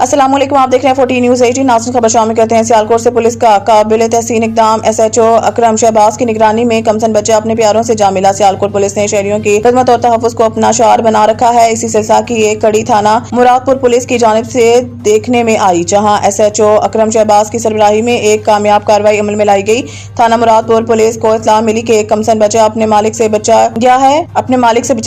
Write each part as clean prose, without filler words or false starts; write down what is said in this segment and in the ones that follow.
अस्सलाम वालेकुम, आप देख रहे हैं 14 न्यूज़ 18। नाज़रीन, खबर शामिल करते हैं। सियालकोट से पुलिस का काबिल तहसीन इक़दाम। SHO अकरम शहबाज की निगरानी में कमसन बच्चे अपने प्यारों से जा मिला। सियालकोट पुलिस ने शहरियों की खिदमत और तहफ़्फ़ुज़ को अपना शार बना रखा है। इसी सिलसिला की एक कड़ी थाना मुरादपुर पुलिस की जानिब से देखने में आई, जहाँ SHO अकरम शहबाज की सरबराही में एक कामयाब कार्रवाई अमल में लाई गई। थाना मुरादपुर पुलिस को इत्तला मिली कि एक कमसन बच्चा अपने मालिक से बिछड़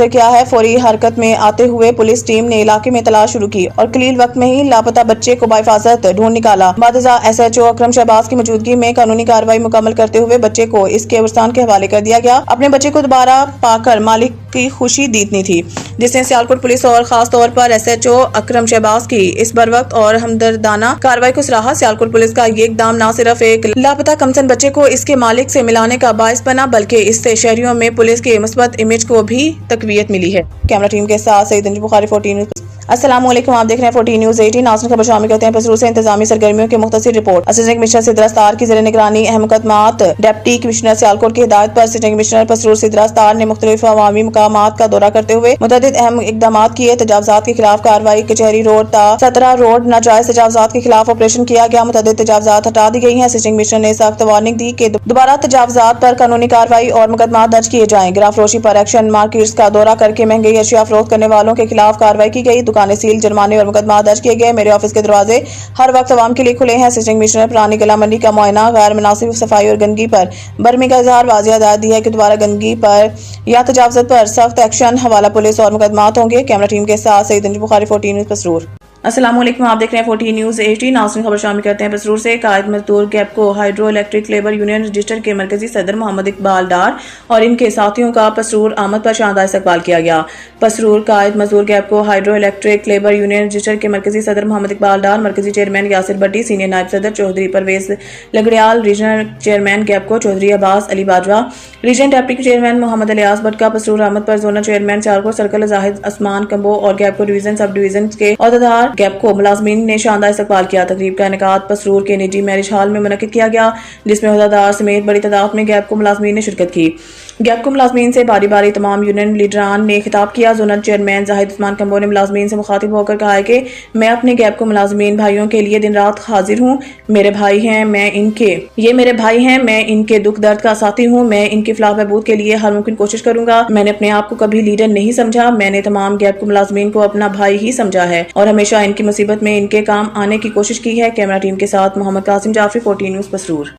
गया है। फौरी हरकत में आते हुए पुलिस टीम ने इलाके में तलाश शुरू की और कलील वक्त में ही लापता बच्चे को बाहिफाजत ढूंढ निकाला। बादशाह SHO अकरम शहबाज की मौजूदगी में कानूनी कार्रवाई मुकम्मल करते हुए बच्चे को इसके कब्रिस्तान के हवाले कर दिया गया। अपने बच्चे को दोबारा पाकर मालिक की खुशी दीदनी थी, जिसने सियालकोट पुलिस और खास तौर पर SHO अकरम शहबाज की इस बरवक्त और हमदर्दाना कार्रवाई को सराहा। सियालकोट पुलिस का ये इक़दाम न सिर्फ एक लापता कमसन बच्चे को इसके मालिक से मिलाने का बायस बना, बल्कि इससे शहरियों में पुलिस के मुस्बत इमेज को भी तकवीयत मिली है। कैमरा टीम के साथ सईद बुखारी, 14 न्यूज़। अस्सलाम वालेकुम, आप देख रहे हैं 14 न्यूज़ 18। नाज़रीन, खबर शामिल करते हैं। पसरूर से इंतजामी सरगर्मियों की मुख्तसर report. Assistant commissioner Sidra star की ज़ेर निगरानी अहम मुकदमात। डिप्टी कमिश्नर सियालकोट की हिदायत पर assistant commissioner Pasrur Sidra star ने मुख्तलिफ अवामी मकामात का दौरा करते हुए मुतअद्दिद अहम इक़दामात किए। तजावुज़ात के खिलाफ कार्रवाई। कचहरी रोड ता 17 रोड नाजायज तजावुज़ात के खिलाफ ऑपरेशन किया गया। मुतअद्दिद तजावुज़ात हटा दी गई हैं। असिस्टेंट कमिश्नर ने सख्त वार्निंग दी कि दोबारा तजावुज़ात पर कानूनी कार्रवाई और मुकदमात दर्ज किए जाएं। गिरफ्तारी पर एक्शन। मार्केट्स का दौरा करके महंगी अशिया फरोख्त करने वालों के खिलाफ कार्रवाई की गई। दुकानें सील, जुर्माने और मुकदमा दर्ज किए गए। मेरे ऑफिस के दरवाजे हर वक्त अवाम के लिए खुले हैं। असिस्टेंट कमिश्नर पुरानी गला मंडी का मुआयना। गैर मुनासिब सफाई और गंदगी पर बर्मी का इजहार। वाज़ेह हिदायत दी है कि दोबारा गंदगी पर या तजावुज़ात पर सख्त एक्शन। हवाला पुलिस और मुकदमात होंगे। कैमरा टीम के साथ सईद बुखारी, 14 न्यूज़ पसरूर। अस्सलाम वालेकुम, आप देख रहे हैं 14 न्यूज़ 18। नाज़रीन, खबर शामिल करते हैं। पसरूर से कायद मजदूर गैपको hydro electric labour union register के मरकजी सदर मोहम्मद इकबाल डार और इनके साथियों का पसरूर आमद पर शानदार इस्तकबाल किया गया। पसरूर कायद मजदूर गैपको hydro electric labour union register के मरकजी सदर मोहम्मद इकबाल डार, मरकजी चेयरमैन यासिर भट्टी, सीनियर नायब सदर चौधरी परवेज लगड़ियाल, रीजनल चेयरमैन गैपको Chaudhry Abbas Ali Bajwa, region deputy chairman Mohammad Ilyas Bhatt का पसरूर आमद पर zonal chairman Sialkot circle Zahid Asman Kamboh और गैपको डिवीजन सब डिवीजन के अहदेदार गैपको मुलाजमीन ने शानदार इस्तकबाल किया। तकरीब का इनेकाद पसरूर के निजी मैरिज हॉल में मुनक्किद किया गया, जिसमें अहदेदार समेत बड़ी तादाद में गैपको मुलाजमीन ने शिरकत की। गैपको मुलाजमीन से बारी बारी तमाम यूनियन लीडरान ने खिताब किया। Zonal chairman Zahid Usman combo ने मुलाजमीन से मुखातिब होकर कहा है कि मैं अपने गैपको मुलाजमीन भाइयों के लिए दिन रात हाजिर हूँ। मेरे भाई हैं, मेरे भाई हैं, मैं इनके दुख दर्द का साथी हूँ। मैं इनकी फलाह बहबूद के लिए हर मुमकिन कोशिश करूंगा। मैंने अपने आप को कभी लीडर नहीं समझा। मैंने तमाम गैपको मुलाजमीन को अपना भाई ही समझा है और हमेशा इनकी मुसीबत में इनके काम आने की कोशिश की है। कैमरा टीम के साथ मोहम्मद कासिम जाफरी, 14 न्यूज़ पसरूर।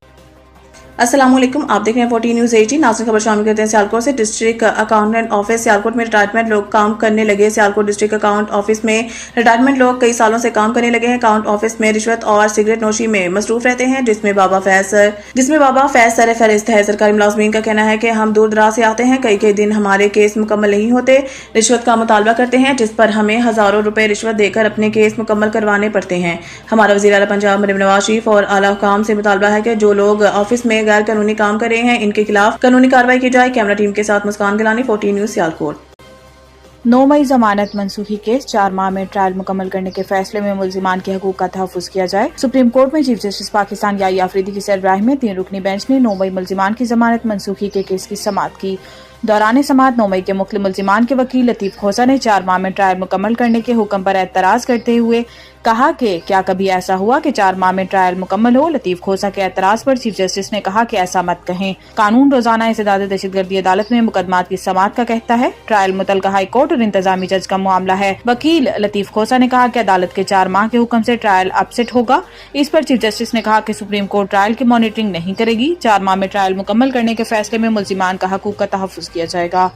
अस्सलाम वालेकुम, आप देख रहे हैं 14 न्यूज़ 18। नाज़रीन, खबर शामिल करते हैं। सियालकोट से डिस्ट्रिक्ट अकाउंटेंट ऑफिस। सियालकोट में रिटायरमेंट लोग काम करने लगे। सियालकोट डिस्ट्रिक्ट अकाउंट ऑफिस में रिटायरमेंट लोग कई सालों से काम करने लगे हैं। अकाउंट ऑफिस में रिश्वत और सिगरेट नोशी में मसरूफ रहते हैं, जिसमें बाबा फैज सर फहरिस्त है। सरकारी मुलाजमीन का कहना है कि हम दूर दराज से आते हैं, कई दिन हमारे केस मुकम्मल नहीं होते, रिश्वत का मुतालबा करते हैं, जिस पर हमें हजारों रुपए रिश्वत देकर अपने केस मुकम्मल करवाने पड़ते हैं। हमारा वज़ीर आला पंजाब मरीम नवाज शरीफ और आला हुकाम से मुतालबा है कि जो लोग ऑफिस में गैर कानूनी काम कर रहे हैं, इनके खिलाफ कानूनी कार्रवाई की जाए। कैमरा टीम के साथ मुस्कान गिलानी, 14 न्यूज़ सियालकोट। 9 मई जमानत मंसूखी केस। 4 माह में ट्रायल मुकम्मल करने के फैसले में मुल्जिमान के हकूक का तहफ़्फ़ुज़ किया जाए। सुप्रीम कोर्ट में चीफ जस्टिस पाकिस्तान याई आफरीदी की सरबराही में 3 रुकनी बेंच ने 9 मई मुल्जिमान की जमानत मंसूखी के केस की समाअत की। दौरान समाअत 9 मई के मुख्तलिफ मुल्जिमान के वकील लतीफ खोसा ने 4 माह में ट्रायल मुकम्मल करने के हुक्म पर एतराज़ करते हुए कहा कि क्या कभी ऐसा हुआ कि 4 माह में ट्रायल मुकम्मल हो। लतीफ खोसा के एतराज़ पर चीफ जस्टिस ने कहा कि ऐसा मत कहें। कानून रोजाना इंसदाद दहशतगर्दी अदालत में मुकदमात की समाअत का कहता है। ट्रायल मुतलका हाई कोर्ट और इंतजामी जज का मामला है। वकील लतीफ खोसा ने कहा कि अदालत के 4 माह के हुक्म से ट्रायल अपसेट होगा। इस पर चीफ जस्टिस ने कहा कि सुप्रीम कोर्ट ट्रायल की मॉनिटरिंग नहीं करेगी। 4 माह में ट्रायल मुकम्मल करने के फैसले में मुल्जिमान का हकूक का तहफ़्फ़ुज़ किया जाएगा।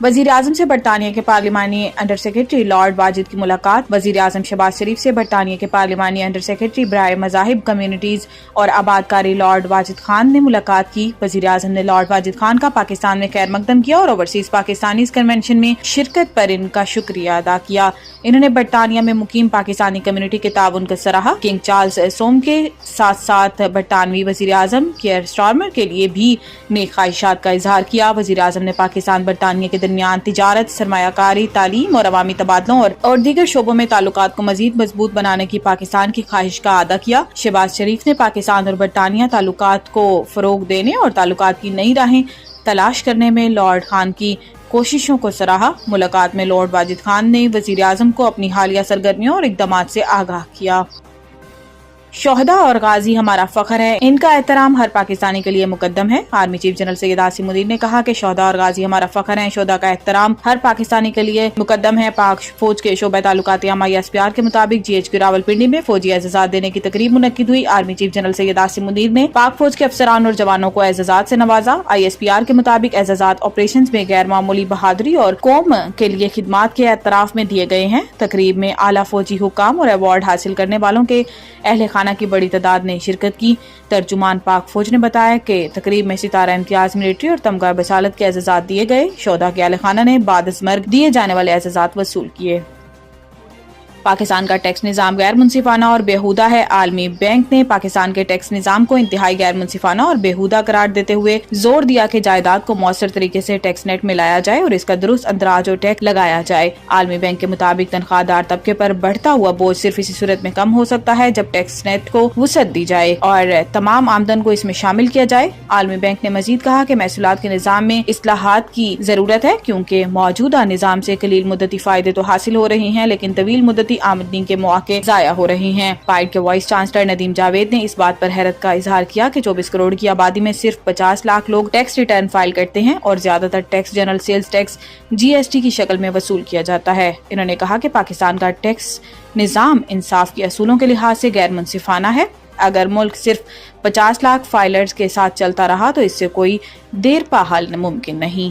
वजीर आजम से बरतानिया के पार्लिमानी अंडर सेक्रेटरी लॉर्ड वाजिद की मुलाकात। वजीर आजम शहबाज शरीफ से बरतानिया के पार्लिमानी अंडर सेक्रेटरी बराए मज़ाहिब कम्युनिटीज और आबादकारी लॉर्ड वाजिद खान ने मुलाकात की। वजीर आजम ने लॉर्ड वाजिद खान का पाकिस्तान में खैर मकदम किया और ओवरसीज पाकिस्तानीज कन्वेंशन में शिरकत पर इनका शुक्रिया अदा किया। इन्होंने बरतानिया में मुकीम पाकिस्तानी कम्युनिटी के ताउन का सराहा। किंग चार्ल्स सोम के साथ साथ बरतानवी वजीर आजम केयर स्टार्मर के लिए भी नेक ख्वाहिशात का इजहार किया। वजीर आजम ने पाकिस्तान बरतानिया के दरमियान तिजारत, सरमायाकारी, तालीम और अवामी तबादलों और दीगर शोबों में ताल्लुकात को मजीद मजबूत बनाने की पाकिस्तान की ख्वाहिश का अदा किया। शहबाज शरीफ ने पाकिस्तान और बरतानिया ताल्लुकात को फरोग देने और ताल्लुकात की नई राहें तलाश करने में लॉर्ड खान की कोशिशों को सराहा। मुलाकात में लॉर्ड वाजिद खान ने वजीर आजम को अपनी हालिया सरगर्मियों और इक़दामात से आगाह किया। शोहदा और गाजी हमारा फख्र है, इनका एहतराम हर पाकिस्तानी के लिए मुकद्दम है। Army chief general Syed Asim Munir ने कहा कि शोहदा और गाजी हमारा फख्र है, शोहदा का एहतराम हर पाकिस्तानी के लिए मुकद्दम है। पाक फौज के शोबे ताल्लुकात आमा ISPR के मुताबिक GHQ रावलपिंडी में फौजी एजाजात देने की तकरीब मुनक्किद हुई। Army chief general Syed Asim Munir ने पाक फौज के अफसरान और जवानों को एजाजात से नवाजा। ISPR के मुताबिक एजाजात ऑपरेशन में गैर मामूली बहादुरी और कौम के लिए खिदमात के एतराफ में दिए गए हैं। तकरीब में आला फौजी हुकाम और अवार्ड हासिल करने वालों के अहले खाना की बड़ी तादाद ने शिरकत की। तर्जुमान पाक फौज ने बताया कि तकरीब में सितारा इम्तियाज मिलिट्री और तमगा बसालत के एजाजात दिए गए। शोहदा के अहले खाना ने बाद अज़ मर्ग दिए जाने वाले एजाजात वसूल किए। पाकिस्तान का टैक्स निज़ाम गैर मुनसिफाना और बेहुदा है। आलमी बैंक ने पाकिस्तान के टैक्स निज़ाम को इंतहाई गैर मुनसिफाना और बेहुदा करार देते हुए जोर दिया कि जायदाद को मौसर तरीके से टैक्स नेट में लाया जाए और इसका दुरुस्त अंदराज और टैक्स लगाया जाए। आलमी बैंक के मुताबिक तनख्वाहदार तबके पर बढ़ता हुआ बोझ सिर्फ इसी सूरत में कम हो सकता है जब टैक्स नेट को वुसअत दी जाए और तमाम आमदन को इसमें शामिल किया जाए। आलमी बैंक ने मजीद कहा कि महसूलात के निज़ाम में इस्लाहात की जरूरत है, क्योंकि मौजूदा निज़ाम से कलील मुद्दती फायदे तो हासिल हो रहे हैं, लेकिन तवील मुद्दती आमदनी के मौके जाया हो रहे हैं। पाइड के वाइस चांसलर नदीम जावेद ने इस बात पर हैरत का इजहार किया कि 24 करोड़ की आबादी में सिर्फ 50 लाख लोग टैक्स रिटर्न फाइल करते हैं और ज्यादातर tax general sales tax GST की शक्ल में वसूल किया जाता है। इन्होंने कहा कि पाकिस्तान का टैक्स निज़ाम इंसाफ के असूलों के लिहाज से गैर मुनसिफाना है। अगर मुल्क सिर्फ 50 लाख फाइलर्स के साथ चलता रहा तो इससे कोई देर पा हल मुमकिन नहीं।